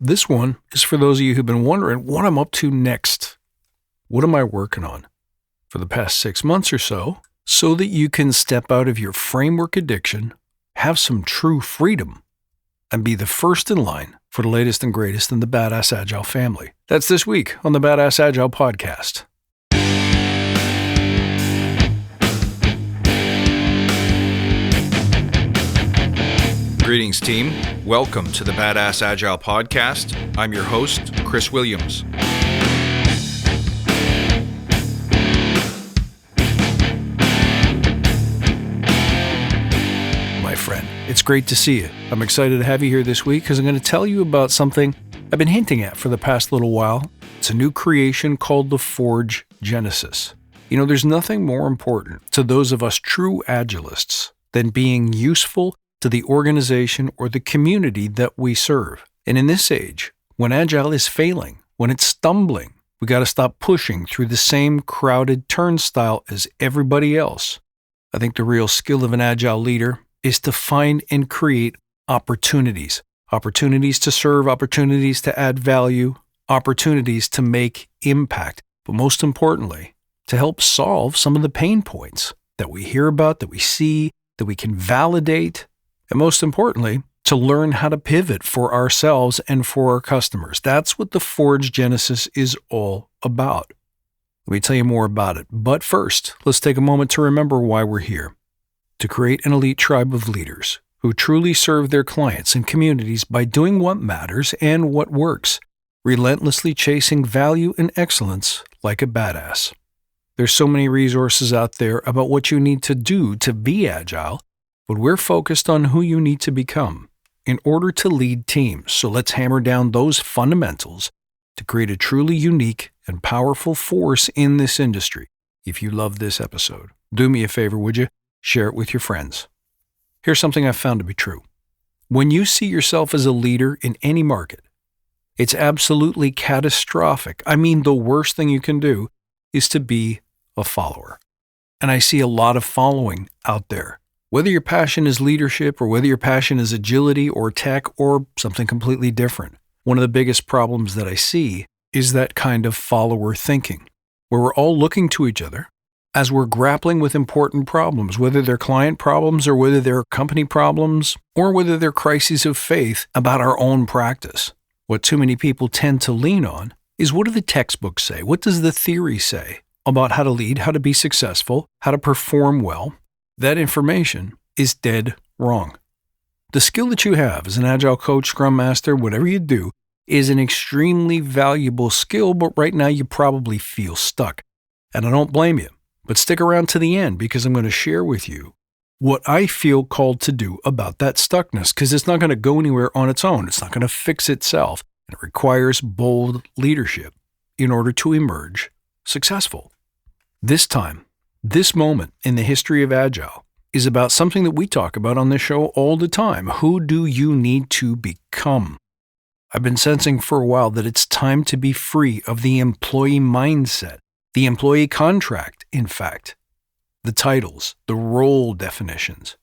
This one is for those of you who've been wondering what I'm up to next. What am I working on for the past 6 months or so that you can step out of your framework addiction, have some true freedom, and be the first in line for the latest and greatest in the Badass Agile family. That's this week on the Badass Agile podcast. Greetings, team. Welcome to the Badass Agile podcast. I'm your host, Chris Williams. My friend, it's great to see you. I'm excited to have you here this week because I'm going to tell you about something I've been hinting at for the past little while. It's a new creation called the Forge Genesis. You know, there's nothing more important to those of us true Agilists than being useful to the organization or the community that we serve. And in this age, when Agile is failing, when it's stumbling, we got to stop pushing through the same crowded turnstile as everybody else. I think the real skill of an Agile leader is to find and create opportunities. Opportunities to serve, opportunities to add value, opportunities to make impact. But most importantly, to help solve some of the pain points that we hear about, that we see, that we can validate, and most importantly, to learn how to pivot for ourselves and for our customers. That's what the Forge Genesis is all about. Let me tell you more about it. But first, let's take a moment to remember why we're here. To create an elite tribe of leaders who truly serve their clients and communities by doing what matters and what works, relentlessly chasing value and excellence like a badass. There's so many resources out there about what you need to do to be agile, but we're focused on who you need to become in order to lead teams. So let's hammer down those fundamentals to create a truly unique and powerful force in this industry. If you love this episode, do me a favor, would you? Share it with your friends. Here's something I've found to be true. When you see yourself as a leader in any market, it's absolutely catastrophic. I mean, the worst thing you can do is to be a follower. And I see a lot of following out there. Whether your passion is leadership or whether your passion is agility or tech or something completely different, one of the biggest problems that I see is that kind of follower thinking, where we're all looking to each other as we're grappling with important problems, whether they're client problems or whether they're company problems or whether they're crises of faith about our own practice. What too many people tend to lean on is, what do the textbooks say? What does the theory say about how to lead, how to be successful, how to perform well? That information is dead wrong. The skill that you have as an Agile coach, Scrum Master, whatever you do, is an extremely valuable skill, but right now you probably feel stuck. And I don't blame you, but stick around to the end because I'm going to share with you what I feel called to do about that stuckness, because it's not going to go anywhere on its own. It's not going to fix itself. And it requires bold leadership in order to emerge successful. This time, this moment in the history of Agile is about something that we talk about on this show all the time. Who do you need to become? I've been sensing for a while that it's time to be free of the employee mindset, the employee contract, in fact, the titles, the role definitions.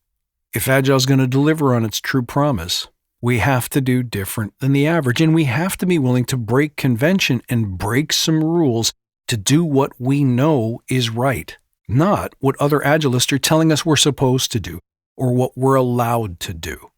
If Agile is going to deliver on its true promise, we have to do different than the average, and we have to be willing to break convention and break some rules to do what we know is right. Not what other Agilists are telling us we're supposed to do or what we're allowed to do.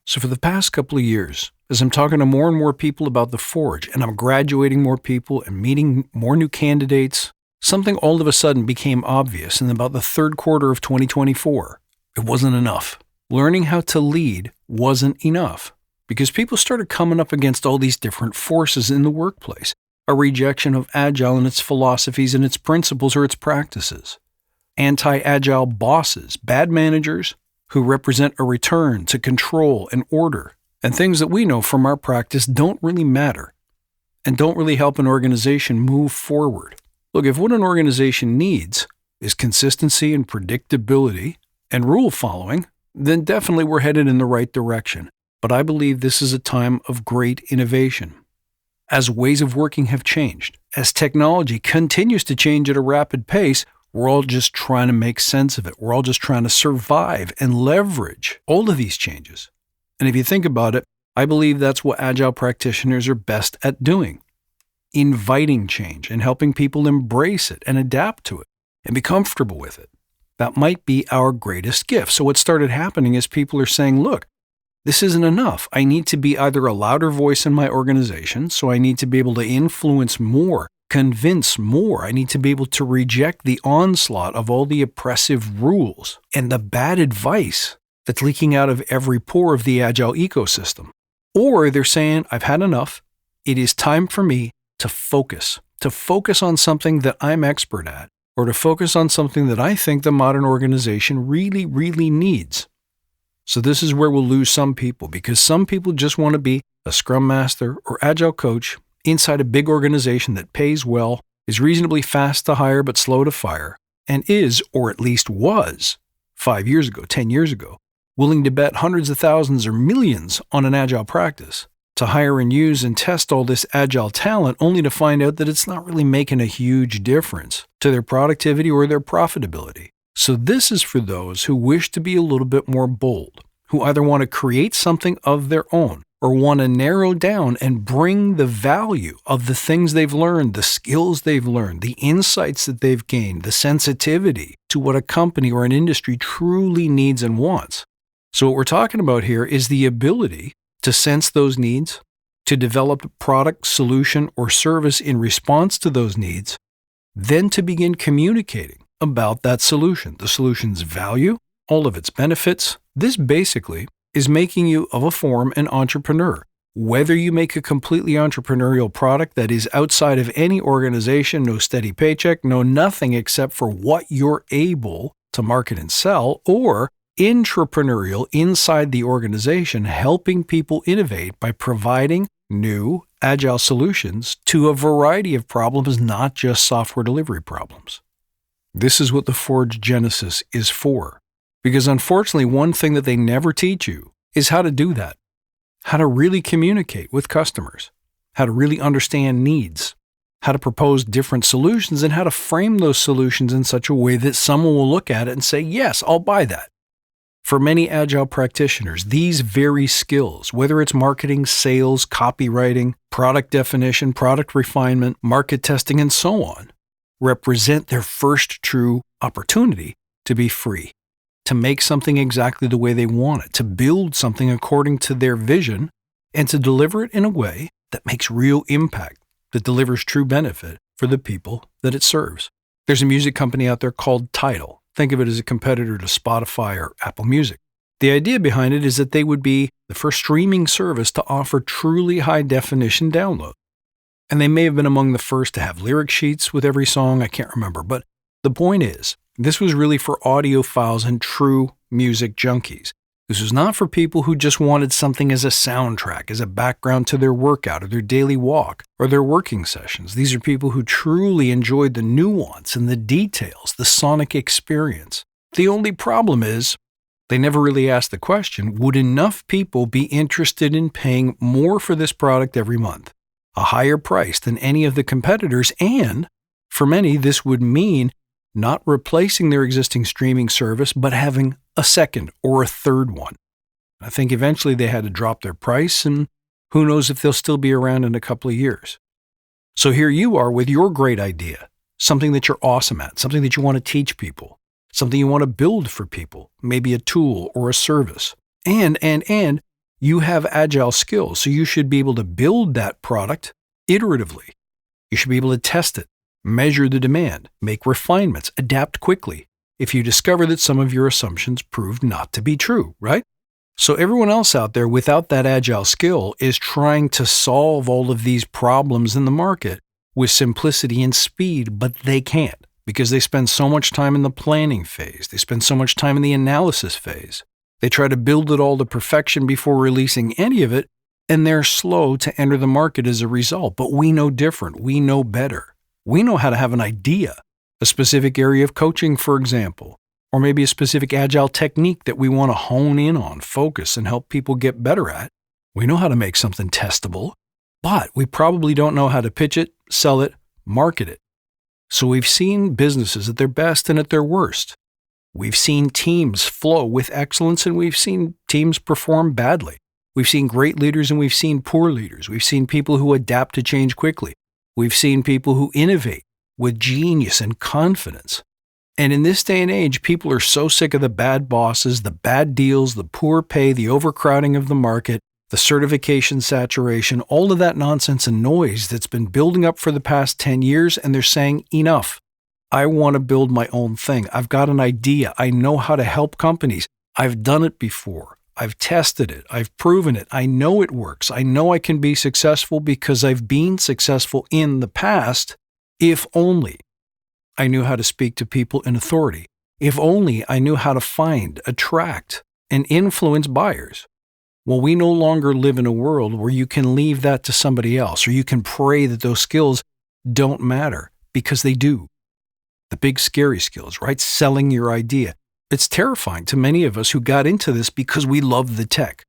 So for the past couple of years, as I'm talking to more and more people about the Forge and I'm graduating more people and meeting more new candidates, something all of a sudden became obvious in about the third quarter of 2024. It wasn't enough. Learning how to lead wasn't enough because people started coming up against all these different forces in the workplace, a rejection of Agile and its philosophies and its principles or its practices. Anti-Agile bosses, bad managers who represent a return to control and order, and things that we know from our practice don't really matter and don't really help an organization move forward. Look, if what an organization needs is consistency and predictability and rule following, then definitely we're headed in the right direction. But I believe this is a time of great innovation. As ways of working have changed, as technology continues to change at a rapid pace, we're all just trying to make sense of it. We're all just trying to survive and leverage all of these changes. And if you think about it, I believe that's what Agile practitioners are best at doing. Inviting change and helping people embrace it and adapt to it and be comfortable with it. That might be our greatest gift. So what started happening is people are saying, look, this isn't enough. I need to be either a louder voice in my organization, so I need to be able to influence more, convince more. I need to be able to reject the onslaught of all the oppressive rules and the bad advice that's leaking out of every pore of the Agile ecosystem. Or they're saying, I've had enough. It is time for me to focus on something that I'm expert at, or to focus on something that I think the modern organization really, really needs. So this is where we'll lose some people, because some people just want to be a Scrum Master or Agile coach inside a big organization that pays well, is reasonably fast to hire but slow to fire, and is, or at least was, 5 years ago, 10 years ago, willing to bet hundreds of thousands or millions on an Agile practice, to hire and use and test all this Agile talent only to find out that it's not really making a huge difference to their productivity or their profitability. So this is for those who wish to be a little bit more bold, who either want to create something of their own or want to narrow down and bring the value of the things they've learned, the skills they've learned, the insights that they've gained, the sensitivity to what a company or an industry truly needs and wants. So what we're talking about here is the ability to sense those needs, to develop a product, solution, or service in response to those needs, then to begin communicating about that solution, the solution's value, all of its benefits. This basically is making you, of a form, an entrepreneur. Whether you make a completely entrepreneurial product that is outside of any organization, no steady paycheck, no nothing except for what you're able to market and sell, or intrapreneurial inside the organization, helping people innovate by providing new Agile solutions to a variety of problems, not just software delivery problems. This is what the Forge Genesis is for. Because unfortunately, one thing that they never teach you is how to do that. How to really communicate with customers. How to really understand needs. How to propose different solutions and how to frame those solutions in such a way that someone will look at it and say, yes, I'll buy that. For many Agile practitioners, these very skills, whether it's marketing, sales, copywriting, product definition, product refinement, market testing, and so on, represent their first true opportunity to be free, to make something exactly the way they want it, to build something according to their vision, and to deliver it in a way that makes real impact, that delivers true benefit for the people that it serves. There's a music company out there called Tidal. Think of it as a competitor to Spotify or Apple Music. The idea behind it is that they would be the first streaming service to offer truly high-definition download. And they may have been among the first to have lyric sheets with every song, I can't remember. But the point is, this was really for audiophiles and true music junkies. This was not for people who just wanted something as a soundtrack, as a background to their workout or their daily walk or their working sessions. These are people who truly enjoyed the nuance and the details, the sonic experience. The only problem is, they never really asked the question, would enough people be interested in paying more for this product every month? A higher price than any of the competitors, and for many, this would mean not replacing their existing streaming service, but having a second or a third one. I think eventually they had to drop their price, and who knows if they'll still be around in a couple of years. So here you are with your great idea, something that you're awesome at, something that you want to teach people, something you want to build for people, maybe a tool or a service. And you have Agile skills, so you should be able to build that product iteratively. You should be able to test it, measure the demand, make refinements, adapt quickly if you discover that some of your assumptions proved not to be true, right? So everyone else out there without that Agile skill is trying to solve all of these problems in the market with simplicity and speed, but they can't because they spend so much time in the planning phase. They spend so much time in the analysis phase. They try to build it all to perfection before releasing any of it, and they're slow to enter the market as a result. But we know different. We know better. We know how to have an idea, a specific area of coaching, for example, or maybe a specific Agile technique that we want to hone in on, focus, and help people get better at. We know how to make something testable, but we probably don't know how to pitch it, sell it, market it. So we've seen businesses at their best and at their worst. We've seen teams flow with excellence, and we've seen teams perform badly. We've seen great leaders and we've seen poor leaders. We've seen people who adapt to change quickly. We've seen people who innovate with genius and confidence. And in this day and age, people are so sick of the bad bosses, the bad deals, the poor pay, the overcrowding of the market, the certification saturation, all of that nonsense and noise that's been building up for the past 10 years, and they're saying, enough. I want to build my own thing. I've got an idea. I know how to help companies. I've done it before. I've tested it. I've proven it. I know it works. I know I can be successful because I've been successful in the past, if only I knew how to speak to people in authority. If only I knew how to find, attract, and influence buyers. Well, we no longer live in a world where you can leave that to somebody else, or you can pray that those skills don't matter, because they do. The big scary skills, right? Selling your idea. It's terrifying to many of us who got into this because we love the tech.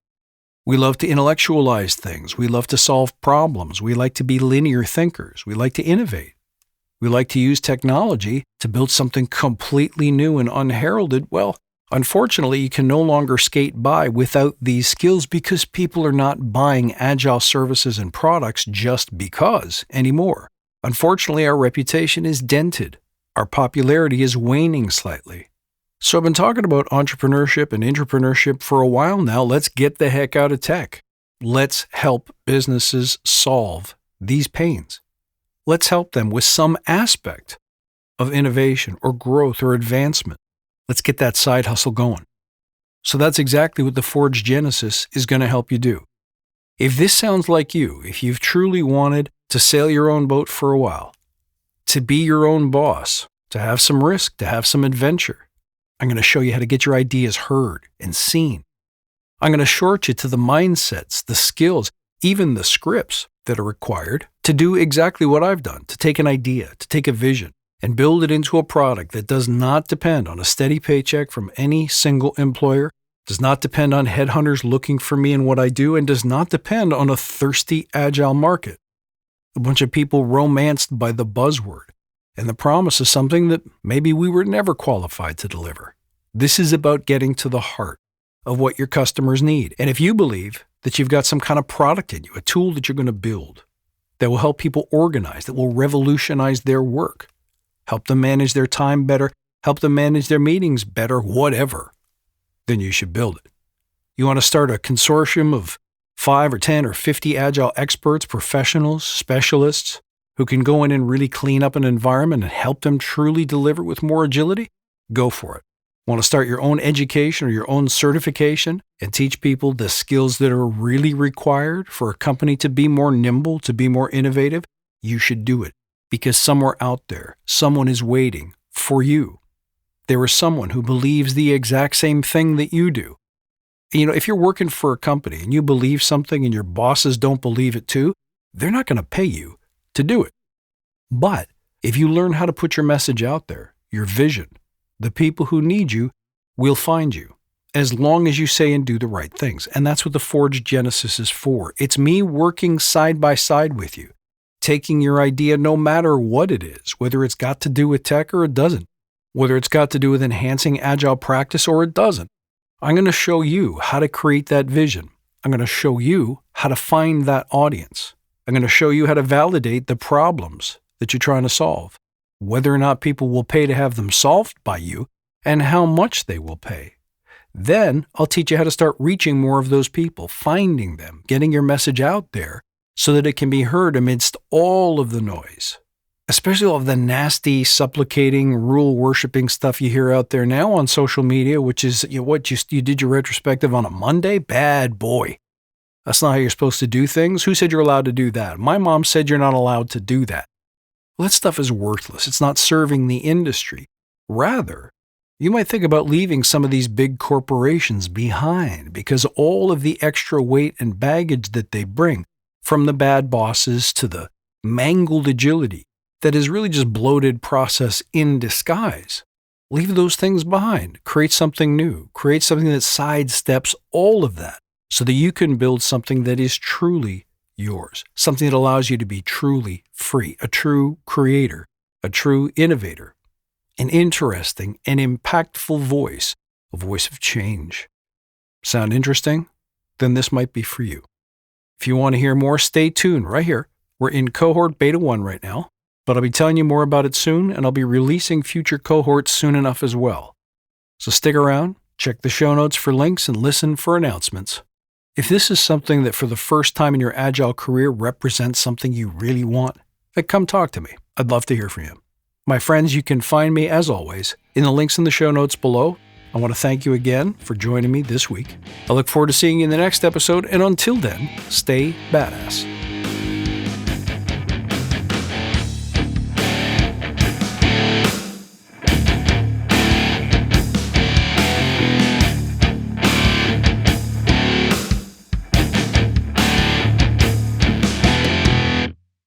We love to intellectualize things. We love to solve problems. We like to be linear thinkers. We like to innovate. We like to use technology to build something completely new and unheralded. Well, unfortunately, you can no longer skate by without these skills because people are not buying agile services and products just because anymore. Unfortunately, our reputation is dented. Our popularity is waning slightly. So I've been talking about entrepreneurship and intrapreneurship for a while now. Let's get the heck out of tech. Let's help businesses solve these pains. Let's help them with some aspect of innovation or growth or advancement. Let's get that side hustle going. So that's exactly what the Forge Genesis is going to help you do. If this sounds like you, if you've truly wanted to sail your own boat for a while, to be your own boss, to have some risk, to have some adventure, I'm going to show you how to get your ideas heard and seen. I'm going to short you to the mindsets, the skills, even the scripts that are required to do exactly what I've done, to take an idea, to take a vision, and build it into a product that does not depend on a steady paycheck from any single employer, does not depend on headhunters looking for me and what I do, and does not depend on a thirsty agile market. A bunch of people romanced by the buzzword and the promise of something that maybe we were never qualified to deliver. This is about getting to the heart of what your customers need. And if you believe that you've got some kind of product in you, a tool that you're going to build that will help people organize, that will revolutionize their work, help them manage their time better, help them manage their meetings better, whatever, then you should build it. You want to start a consortium of 5 or 10 or 50 agile experts, professionals, specialists who can go in and really clean up an environment and help them truly deliver with more agility? Go for it. Want to start your own education or your own certification and teach people the skills that are really required for a company to be more nimble, to be more innovative? You should do it because somewhere out there, someone is waiting for you. There is someone who believes the exact same thing that you do. You know, if you're working for a company and you believe something and your bosses don't believe it too, they're not going to pay you to do it. But if you learn how to put your message out there, your vision, the people who need you will find you as long as you say and do the right things. And that's what the Forge Genesis is for. It's me working side by side with you, taking your idea no matter what it is, whether it's got to do with tech or it doesn't, whether it's got to do with enhancing agile practice or it doesn't. I'm going to show you how to create that vision. I'm going to show you how to find that audience. I'm going to show you how to validate the problems that you're trying to solve, whether or not people will pay to have them solved by you, and how much they will pay. Then I'll teach you how to start reaching more of those people, finding them, getting your message out there so that it can be heard amidst all of the noise, especially all of the nasty, supplicating, rule-worshipping stuff you hear out there now on social media, which is you did your retrospective on a Monday? Bad boy. That's not how you're supposed to do things. Who said you're allowed to do that? My mom said you're not allowed to do that. Well, that stuff is worthless. It's not serving the industry. Rather, you might think about leaving some of these big corporations behind because all of the extra weight and baggage that they bring, from the bad bosses to the mangled agility that is really just bloated process in disguise. Leave those things behind. Create something new. Create something that sidesteps all of that so that you can build something that is truly yours, something that allows you to be truly free, a true creator, a true innovator, an interesting and impactful voice, a voice of change. Sound interesting? then this might be for you. If you want to hear more, stay tuned right here. We're in cohort beta 1 right now, but I'll be telling you more about it soon, and I'll be releasing future cohorts soon enough as well. So stick around, check the show notes for links, and listen for announcements. If this is something that for the first time in your Agile career represents something you really want, then come talk to me. I'd love to hear from you. My friends, you can find me, as always, in the links in the show notes below. I want to thank you again for joining me this week. I look forward to seeing you in the next episode, and until then, stay badass.